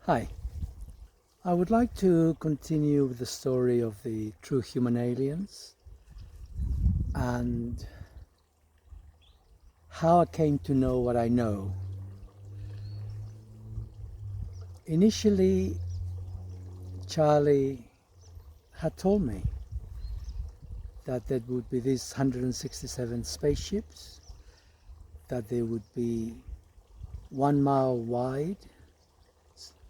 Hi, I would like to continue with the story of the true human aliens and how I came to know what I know. Initially, Charlie had told me that there would be these 167 spaceships, that they would be 1 mile wide,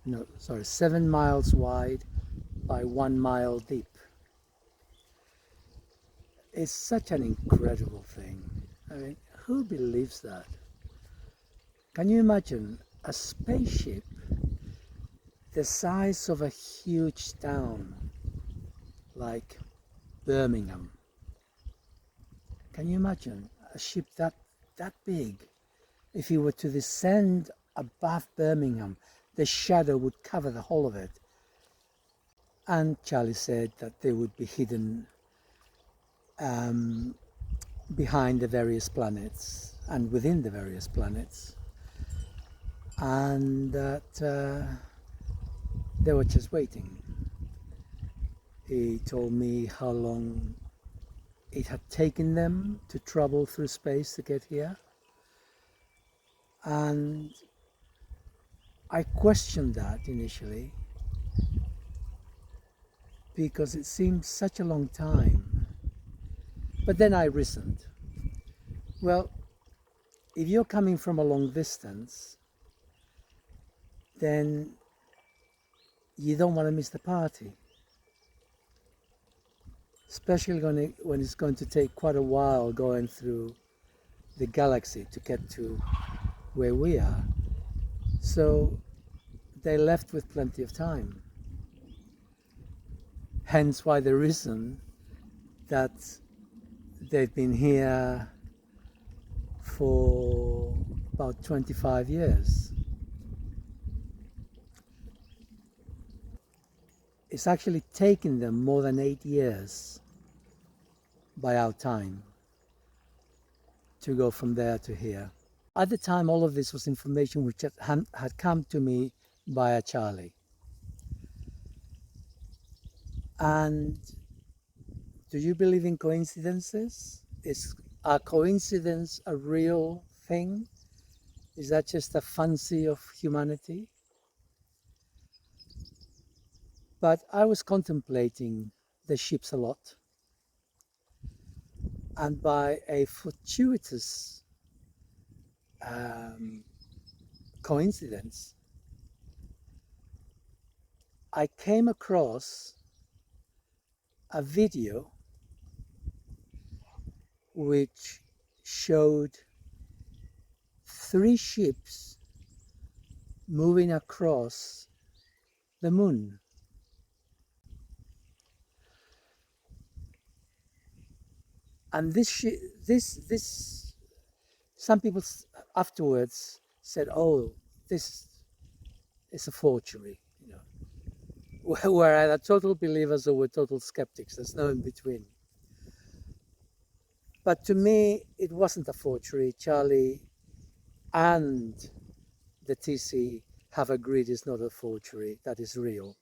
no, sorry, 7 miles wide by 1 mile deep. It's such an incredible thing. I mean, who believes that? Can you imagine a spaceship the size of a huge town like Birmingham? Can you imagine a ship that big? If you were to descend above Birmingham, the shadow would cover the whole of it. And Charlie said that they would be hidden um, behind the various planets and within the various planets, and that they were just waiting. He told me how long it had taken them to travel through space to get here. And I questioned that initially because it seemed such a long time. But then I reasoned, well, if you're coming from a long distance, then you don't want to miss the party, especially when it's going to take quite a while going through the galaxy to get to where we are. So they left with plenty of time. Hence why the reason that they've been here for about 25 years. It's actually taken them more than 8 years by our time to go from there to here. At the time, all of this was information which had come to me via Charlie. And do you believe in coincidences? Are coincidence a real thing? Is that just a fancy of humanity? But I was contemplating the ships a lot, and by a fortuitous um, coincidence, I came across a video which showed three ships moving across the moon. And this, some people afterwards said, "Oh, this is a forgery," you know. We're either total believers or we're total skeptics. There's no in between. But to me, it wasn't a forgery. Charlie and the TC have agreed it's not a forgery, that is real.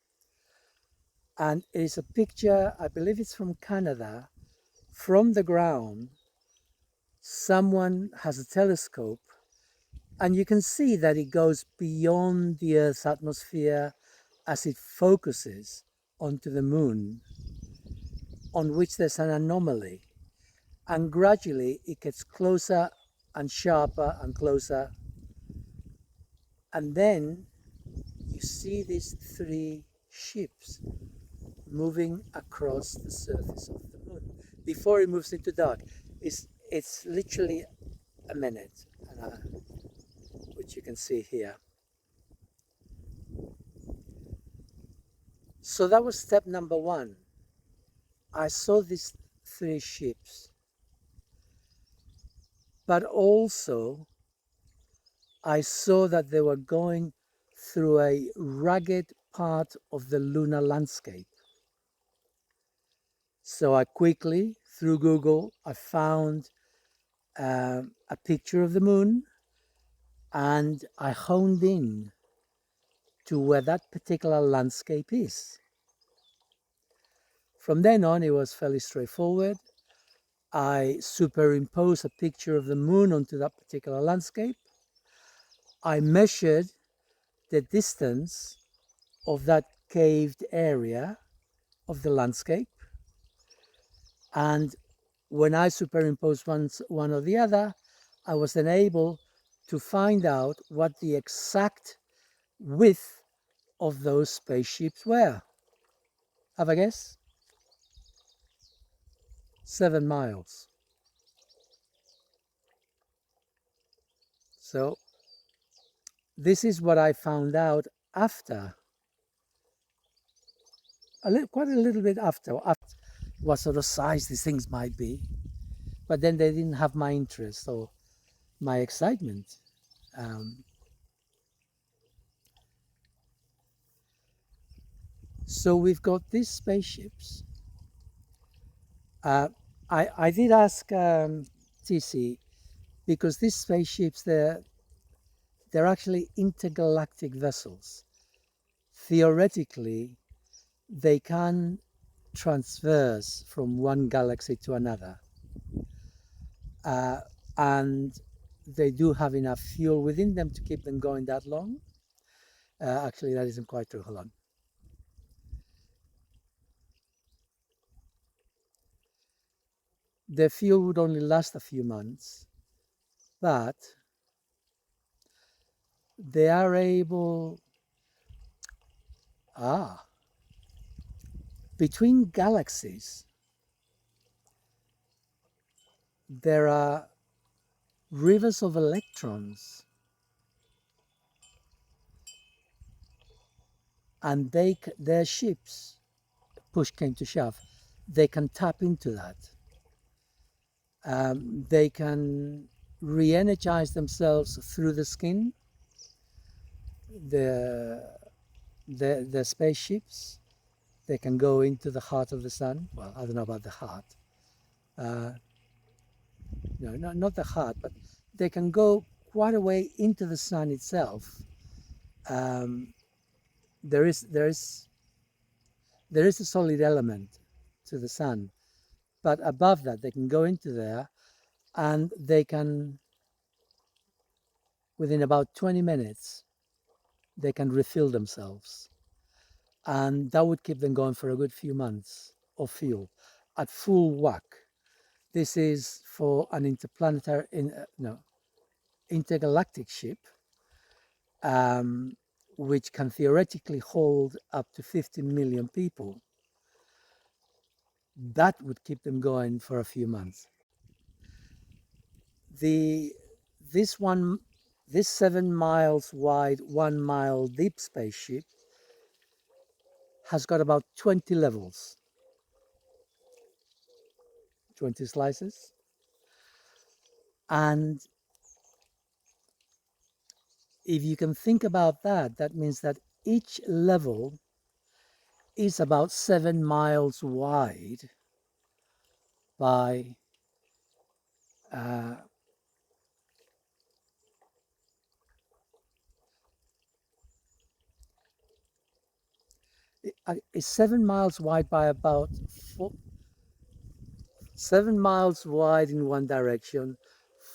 And it is a picture, I believe it's from Canada, from the ground. Someone has a telescope, and you can see that it goes beyond the Earth's atmosphere as it focuses onto the moon, on which there's an anomaly. And gradually it gets closer and sharper and closer. And then you see these three ships moving across the surface of the moon before it moves into dark. It's literally a minute, which you can see here. So that was step number one. I saw these three ships, but also I saw that they were going through a rugged part of the lunar landscape. So I quickly, through Google, I found a picture of the moon, and I honed in to where that particular landscape is. From then on, it was fairly straightforward. I superimposed a picture of the moon onto that particular landscape. I measured the distance of that caved area of the landscape. And when I superimposed one or the other, I was then able to find out what the exact width of those spaceships were. Have a guess? 7 miles. So this is what I found out after, quite a little bit after what sort of size these things might be. But then they didn't have my interest or my excitement. So we've got these spaceships. I did ask TC, because these spaceships, they're actually intergalactic vessels. Theoretically, they can transverse from one galaxy to another. And they do have enough fuel within them to keep them going that long. Actually, that isn't quite true. Hold on. The fuel would only last a few months, but they are able, between galaxies, there are rivers of electrons, and their ships, push came to shove, they can tap into that. They can re-energize themselves through the skin, the spaceships. They can go into the heart of the sun. Well, I don't know about the heart. No, not the heart, but they can go quite a way into the sun itself. There is a solid element to the sun, but above that they can go into there, and they can, within about 20 minutes, they can refill themselves, and that would keep them going for a good few months of fuel at full whack. This is for an intergalactic ship, which can theoretically hold up to 50 million people. That would keep them going for a few months. This 7 miles wide, 1 mile deep spaceship has got about 20 levels, 20 slices. And if you can think about that, that means that each level is about 7 miles wide by 7 miles wide by about 7 miles wide in one direction,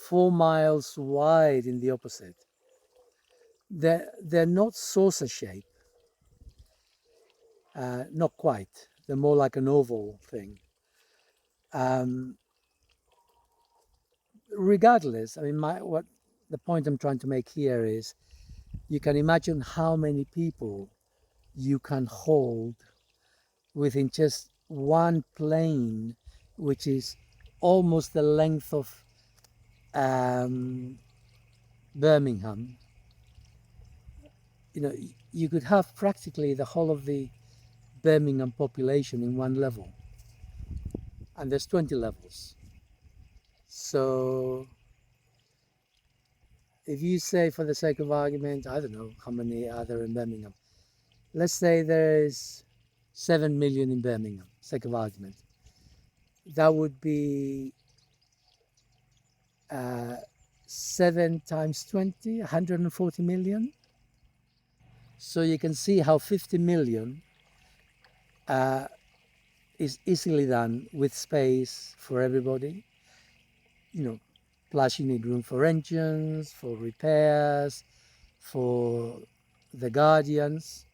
4 miles wide in the opposite. They're not saucer shape, not quite. They're more like an oval thing. Regardless, I mean, the point I'm trying to make here is, you can imagine how many people you can hold within just one plane, which is almost the length of Birmingham. You know, you could have practically the whole of the Birmingham population in one level, and there's 20 levels. So if you say, for the sake of argument, I don't know how many are there in Birmingham. Let's say there's 7 million in Birmingham, sake of argument. That would be 7 times 20, 140 million. So you can see how 50 million is easily done with space for everybody. You know, plus you need room for engines, for repairs, for the guardians.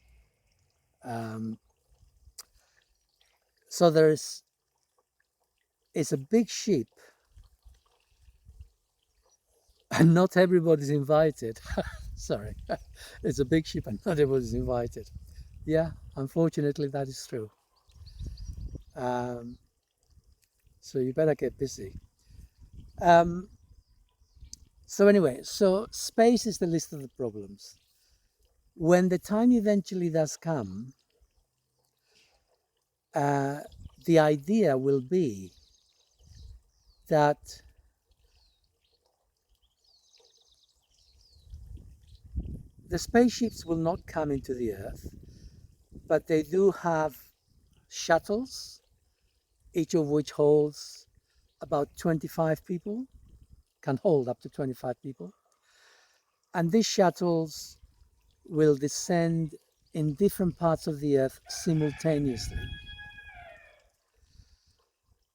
Um, so it's a big ship, and not everybody's invited. Sorry, it's a big ship and not everybody's invited. Yeah, unfortunately, that is true. Um, so you better get busy. Um, so anyway, so space is the list of the problems. When the time eventually does come, uh, the idea will be that the spaceships will not come into the Earth, but they do have shuttles, each of which holds about 25 people, can hold up to 25 people. And these shuttles will descend in different parts of the Earth simultaneously.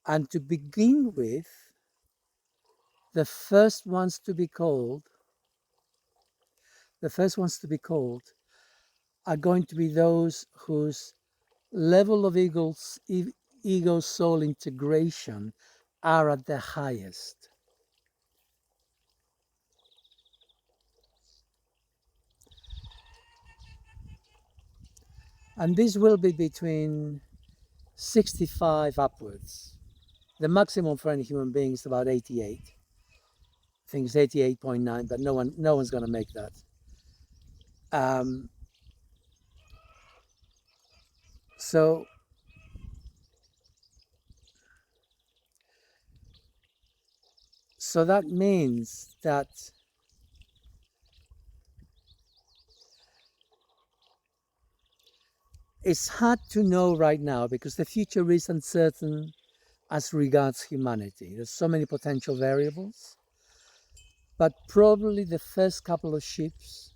And to begin with, the first ones to be called are going to be those whose level of ego soul integration are at the highest. And this will be between 65 upwards. The maximum for any human being is about 88. I think it's 88.9, but no one's going to make that. Um, so that means that it's hard to know right now because the future is uncertain as regards humanity. There's so many potential variables, but probably the first couple of ships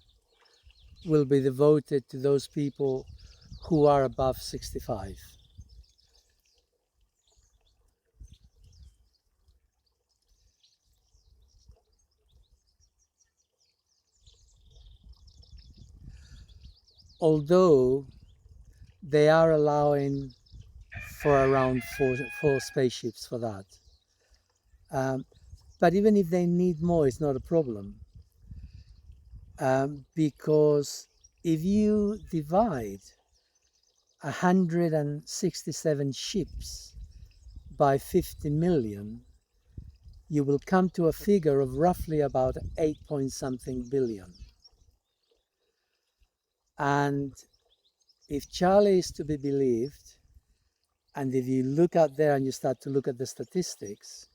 will be devoted to those people who are above 65. Although they are allowing for around four spaceships for that. But even if they need more, it's not a problem. Because if you divide 167 ships by 50 million, you will come to a figure of roughly about 8 point something billion. And if Charlie is to be believed, and if you look out there and you start to look at the statistics,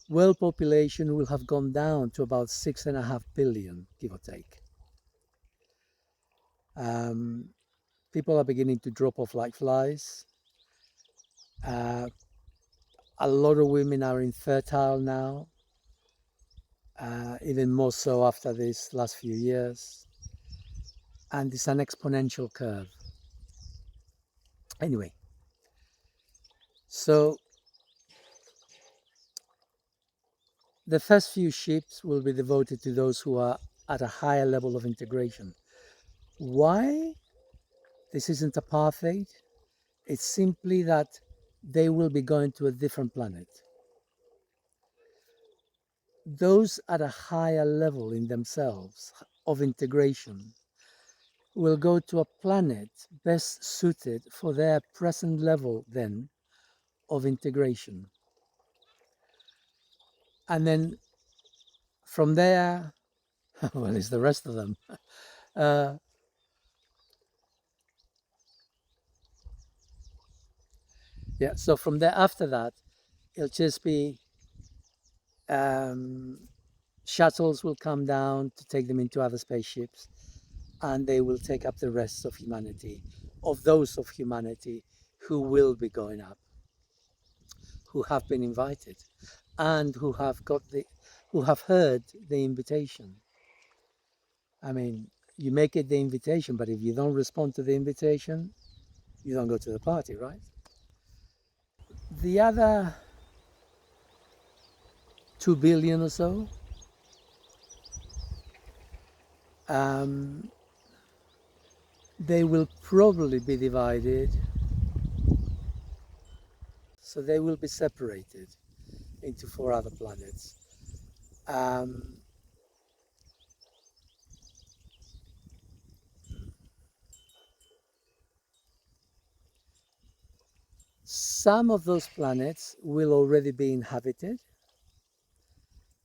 world population will have gone down to about 6.5 billion, give or take. People are beginning to drop off like flies. A lot of women are infertile now, even more so after these last few years. And it's an exponential curve. Anyway, so the first few ships will be devoted to those who are at a higher level of integration. Why? This isn't apartheid. It's simply that they will be going to a different planet. Those at a higher level in themselves of integration will go to a planet best suited for their present level then of integration. And then from there, well, it's the rest of them. Yeah, so from there after that, it'll just be shuttles will come down to take them into other spaceships, and they will take up the rest of humanity, of those of humanity who will be going up, who have been invited, and who have heard the invitation. I mean, you make it the invitation, but if you don't respond to the invitation, you don't go to the party, right? The other 2 billion or so, um, they will probably be divided, so they will be separated into 4 other planets. Um, some of those planets will already be inhabited,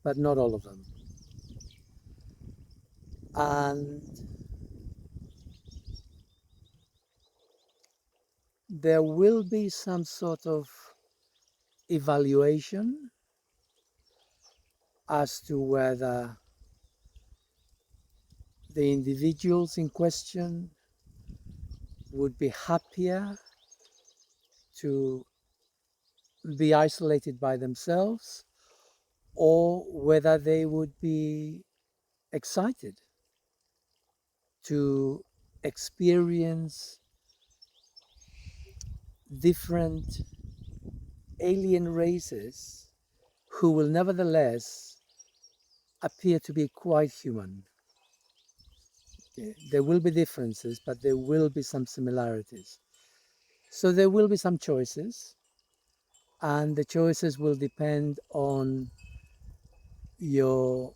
but not all of them. And there will be some sort of evaluation as to whether the individuals in question would be happier to be isolated by themselves, or whether they would be excited to experience different alien races who will nevertheless appear to be quite human. There will be differences, but there will be some similarities. So there will be some choices, and the choices will depend on your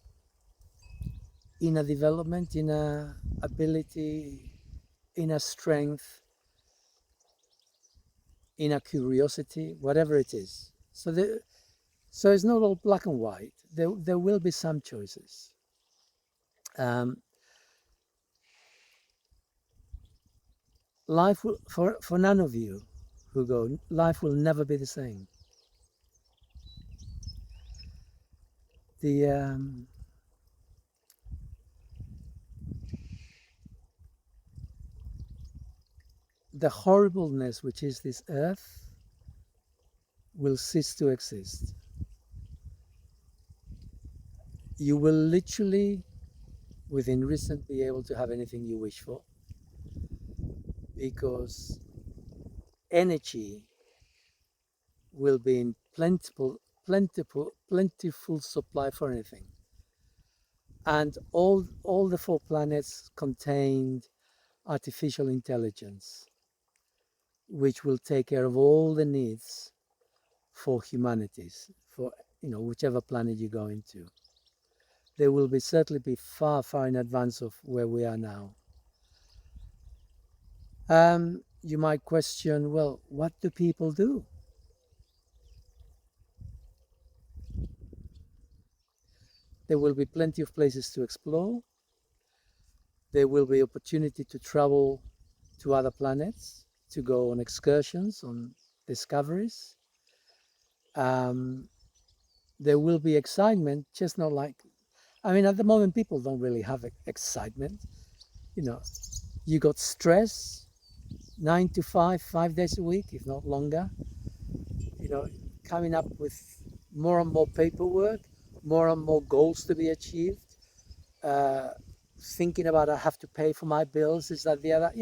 inner development, inner ability, inner strength, inner curiosity, whatever it is. So it's not all black and white. There will be some choices. Life will, for none of you who go, life will never be the same. The the horribleness which is this earth will cease to exist. You will literally, within reason, be able to have anything you wish for, because energy will be in plentiful supply for anything. And all the 4 planets contained artificial intelligence, which will take care of all the needs for humanities, for whichever planet you go into. They will be certainly be far, far in advance of where we are now. You might question, well, what do people do? There will be plenty of places to explore. There will be opportunity to travel to other planets, to go on excursions, on discoveries. There will be excitement, just not like, at the moment, people don't really have excitement. You got stress, 9 to 5, 5 days a week, if not longer. Coming up with more and more paperwork, more and more goals to be achieved, thinking about I have to pay for my bills, is that the other,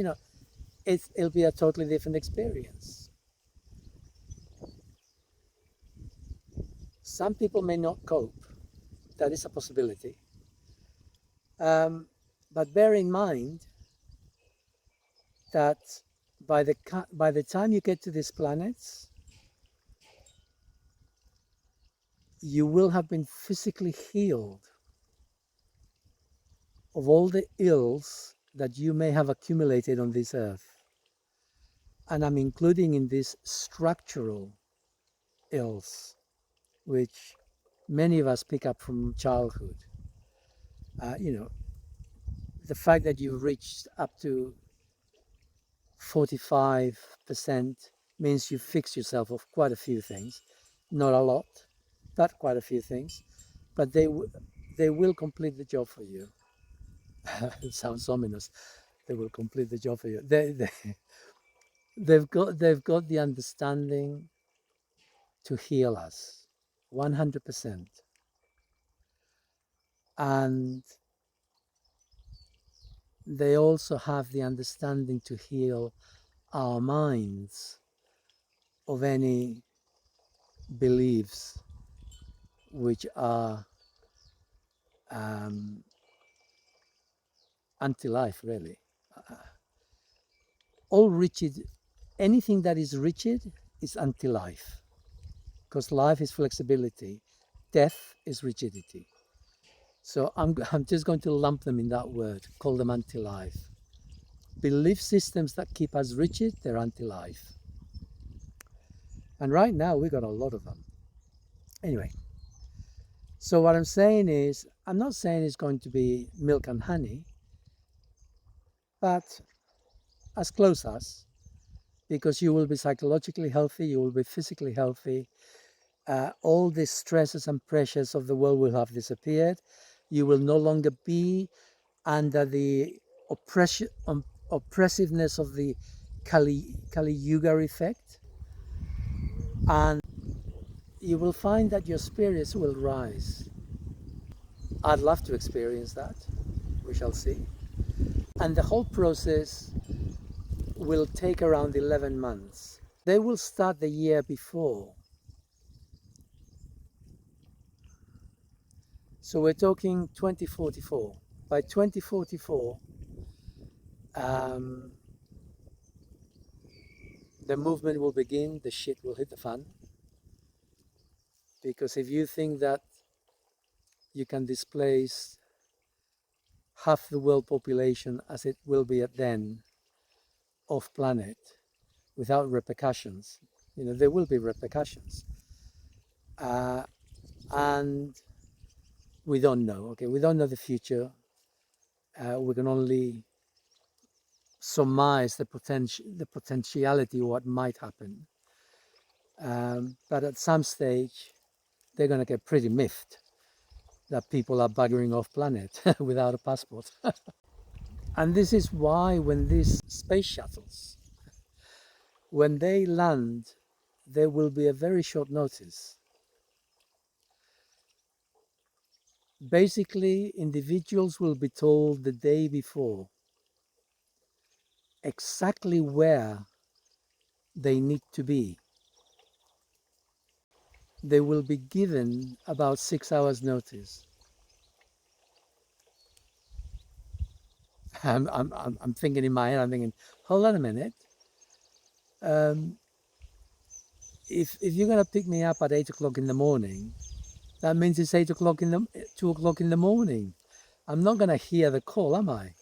it'll be a totally different experience. Some people may not cope. That is a possibility. But bear in mind that by the time you get to these planets, you will have been physically healed of all the ills that you may have accumulated on this earth. And I'm including in this structural ills, which many of us pick up from childhood. The fact that you've reached up to 45% means you've fixed yourself of quite a few things. Not a lot, but quite a few things. But they will complete the job for you. It sounds ominous. They will complete the job for you. They've got the understanding to heal us 100%. And they also have the understanding to heal our minds of any beliefs which are um, anti-life, really. All rigid, anything that is rigid is anti-life, because life is flexibility, death is rigidity. So I'm just going to lump them in that word, call them anti-life. Belief systems that keep us rigid, they're anti-life. And right now we've got a lot of them. Anyway, so what I'm saying is, I'm not saying it's going to be milk and honey, but as close as, because you will be psychologically healthy, you will be physically healthy, all the stresses and pressures of the world will have disappeared. You will no longer be under the oppressiveness of the Kali Yuga effect, and you will find that your spirits will rise. I'd love to experience that. We shall see. And the whole process will take around 11 months. They will start the year before. So we're talking 2044. By 2044, the movement will begin, the shit will hit the fan. Because if you think that you can displace half the world population as it will be at then off planet without repercussions, there will be repercussions. And we don't know, okay? We don't know the future. We can only surmise the potentiality of what might happen. But at some stage, they're going to get pretty miffed that people are buggering off planet without a passport. And this is why when these space shuttles, when they land, there will be a very short notice. Basically, individuals will be told the day before exactly where they need to be. They will be given about 6 hours notice. I'm thinking in my head, I'm thinking, hold on a minute. If you're going to pick me up at 8 o'clock in the morning, that means it's 2 o'clock in the morning. I'm not going to hear the call, am I?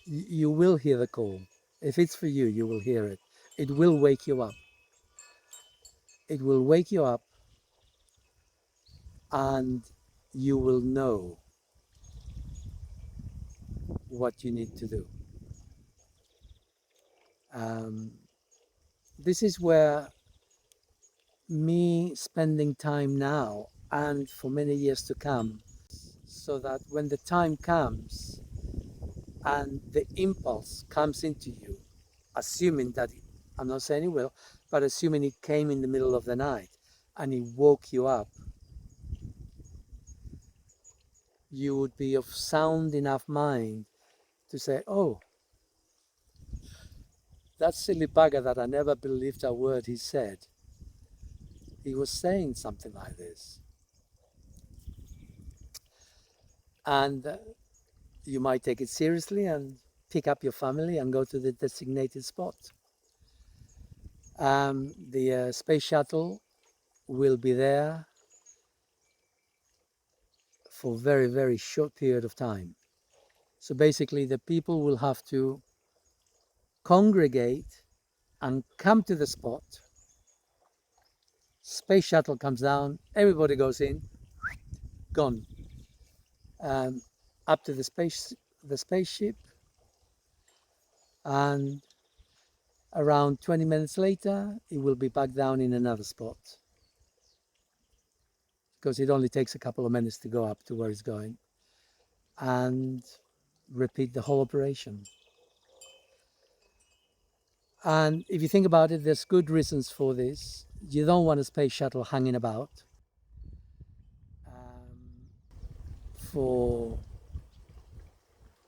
You will hear the call. If it's for you, you will hear it. It will wake you up. It will wake you up, and you will know what you need to do. This is where me spending time now and for many years to come, so that when the time comes and the impulse comes into you, assuming that I'm not saying it will, but assuming it came in the middle of the night and it woke you up, you would be of sound enough mind to say, oh, that silly bugger that I never believed a word he said, he was saying something like this. And you might take it seriously and pick up your family and go to the designated spot. The space shuttle will be there for a very, very short period of time. So basically the people will have to congregate and come to the spot. Space shuttle comes down, everybody goes in, gone. Up to the spaceship, and around 20 minutes later, it will be back down in another spot, because it only takes a couple of minutes to go up to where it's going, and repeat the whole operation. And if you think about it, there's good reasons for this. You don't want a space shuttle hanging about. for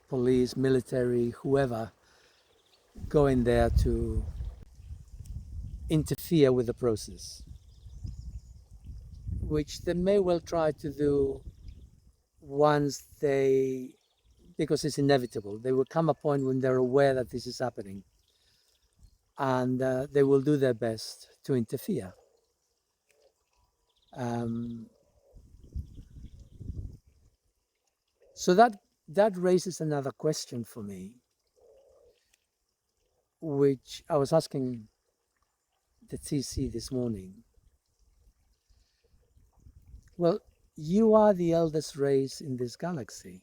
police, military, whoever going there to interfere with the process, which they may well try to do once because it's inevitable. There will come a point when they're aware that this is happening, and they will do their best to interfere. So that raises another question for me, which I was asking the TC this morning. Well, you are the eldest race in this galaxy.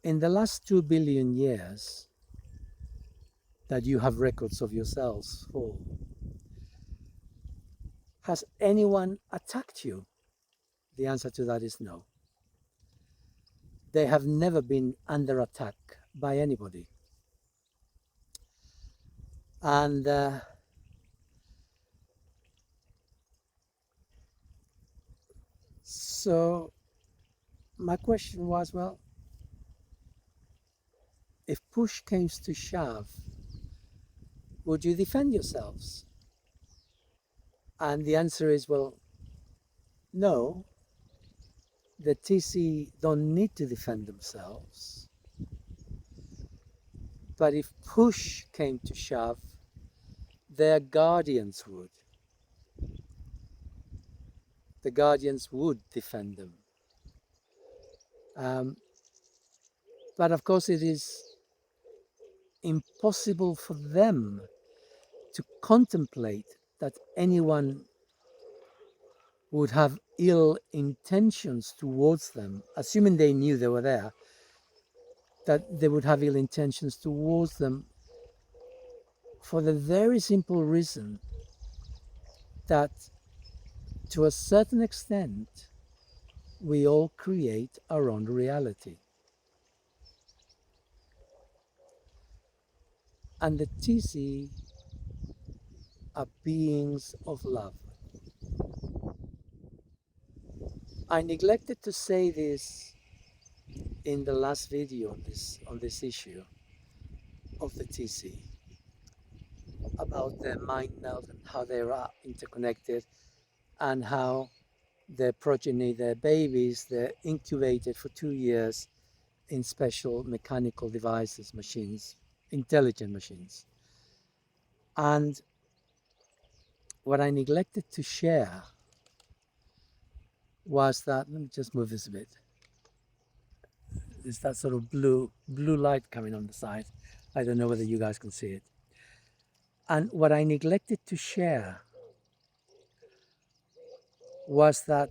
In the last 2 billion years that you have records of yourselves for, has anyone attacked you? The answer to that is no. They have never been under attack by anybody. And so my question was, well, if push came to shove, would you defend yourselves? And the answer is, well, no. The TC don't need to defend themselves. But if push came to shove, their guardians would. The guardians would defend them. But of course, it is impossible for them to contemplate that anyone would have ill intentions towards them, assuming they knew they were there, that they would have ill intentions towards them for the very simple reason that to a certain extent, we all create our own reality. And the TC are beings of love. I neglected to say this in the last video on this issue of the TC, about their mind meld and how they are interconnected, and how their progeny, their babies, they're incubated for 2 years in special mechanical devices, machines, intelligent machines. And what I neglected to share was that, let me just move this a bit. There's that sort of blue light coming on the side. I don't know whether you guys can see it. And what I neglected to share was that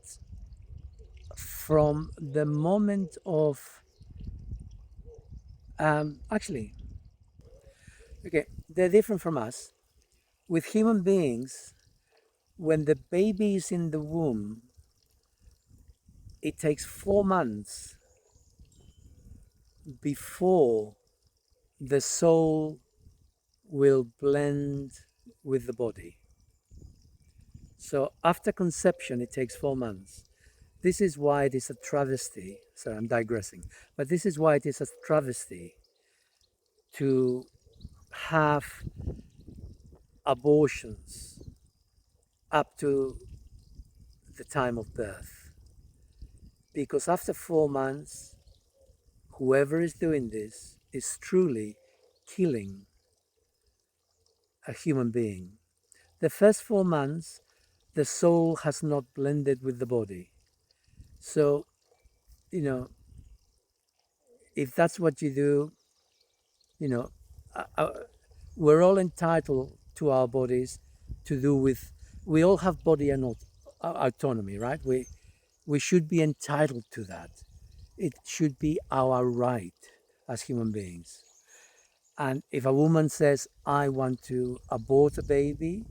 from the moment of, they're different from us. With human beings, when the baby is in the womb, it takes 4 months before the soul will blend with the body. So after conception, it takes 4 months. This is why it is a travesty. Sorry, I'm digressing. But this is why it is a travesty to have abortions up to the time of birth. Because after 4 months, whoever is doing this is truly killing a human being. The first 4 months, the soul has not blended with the body. So, if that's what you do, we're all entitled to our bodies to do with, we all have body and autonomy, right? We should be entitled to that. It should be our right as human beings. And if a woman says, I want to abort a baby,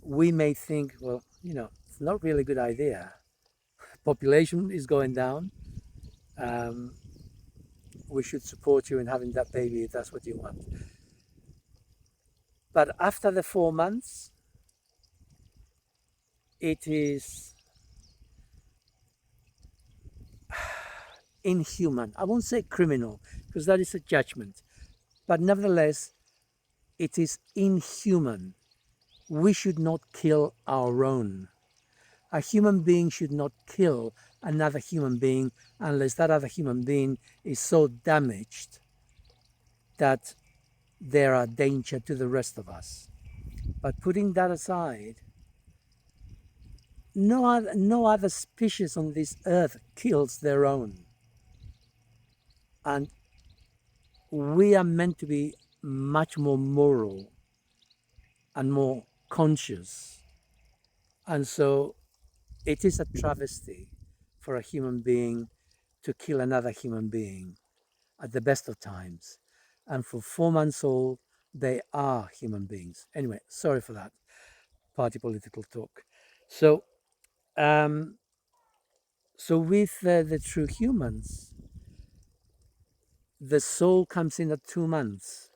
we may think, well, it's not really a good idea. Population is going down. We should support you in having that baby if that's what you want. But after the 4 months, it is inhuman. I won't say criminal, because that is a judgment, but nevertheless, it is inhuman. We should not kill our own. A human being should not kill another human being unless that other human being is so damaged that they are a danger to the rest of us. But putting that aside, no other species on this earth kills their own. And we are meant to be much more moral and more conscious. And so it is a travesty for a human being to kill another human being at the best of times. And for 4 months old, they are human beings. Anyway, sorry for that party political talk. So, um, so with the true humans, the soul comes in at 2 months,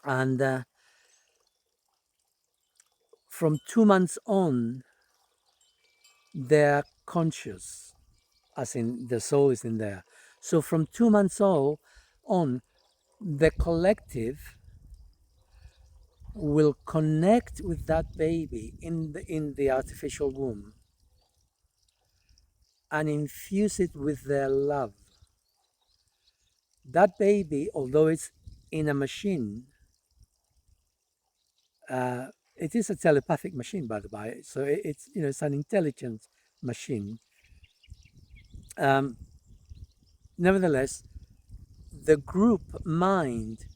and from 2 months on, they're conscious, as in the soul is in there. So from 2 months on, the collective will connect with that baby in the artificial womb and infuse it with their love. That baby, although it's in a machine, it is a telepathic machine, by the way. So it's it's an intelligent machine. Nevertheless, the group mind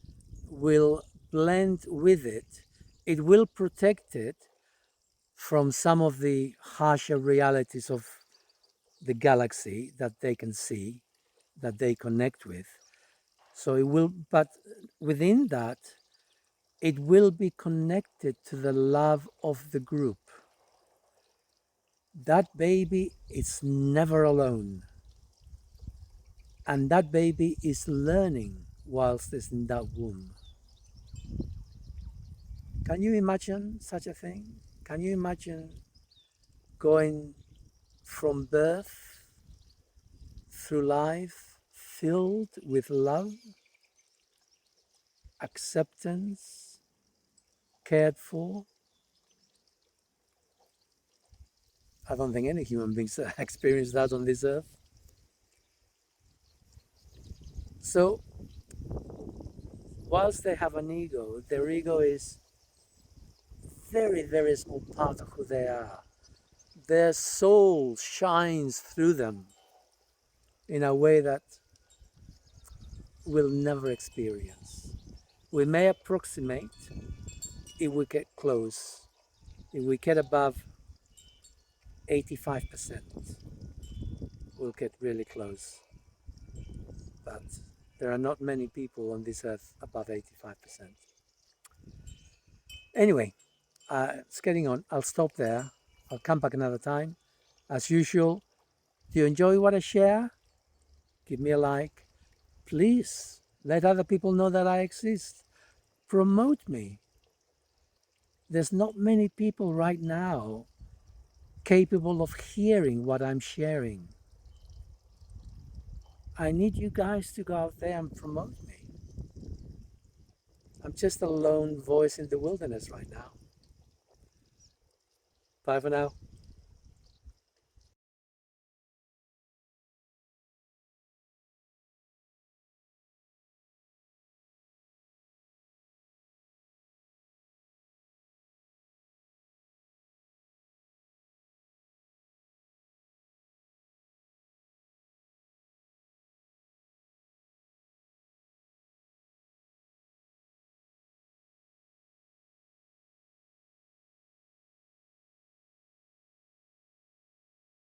will blend with it. It will protect it from some of the harsher realities of the galaxy that they can see, that they connect with. So it will, but within that, it will be connected to the love of the group. That baby is never alone. And that baby is learning whilst it's in that womb. Can you imagine such a thing? Can you imagine going from birth through life filled with love, acceptance, cared for? I don't think any human beings experience that on this earth. So, whilst they have an ego, their ego is very, very small part of who they are. Their soul shines through them in a way that we'll never experience. We may approximate if we get close, if we get above 85%, we'll get really close. But there are not many people on this earth above 85%. Anyway, it's getting on. I'll stop there. I'll come back another time. As usual, do you enjoy what I share? Give me a like. Please let other people know that I exist. Promote me. There's not many people right now capable of hearing what I'm sharing. I need you guys to go out there and promote me. I'm just a lone voice in the wilderness right now. Bye for now.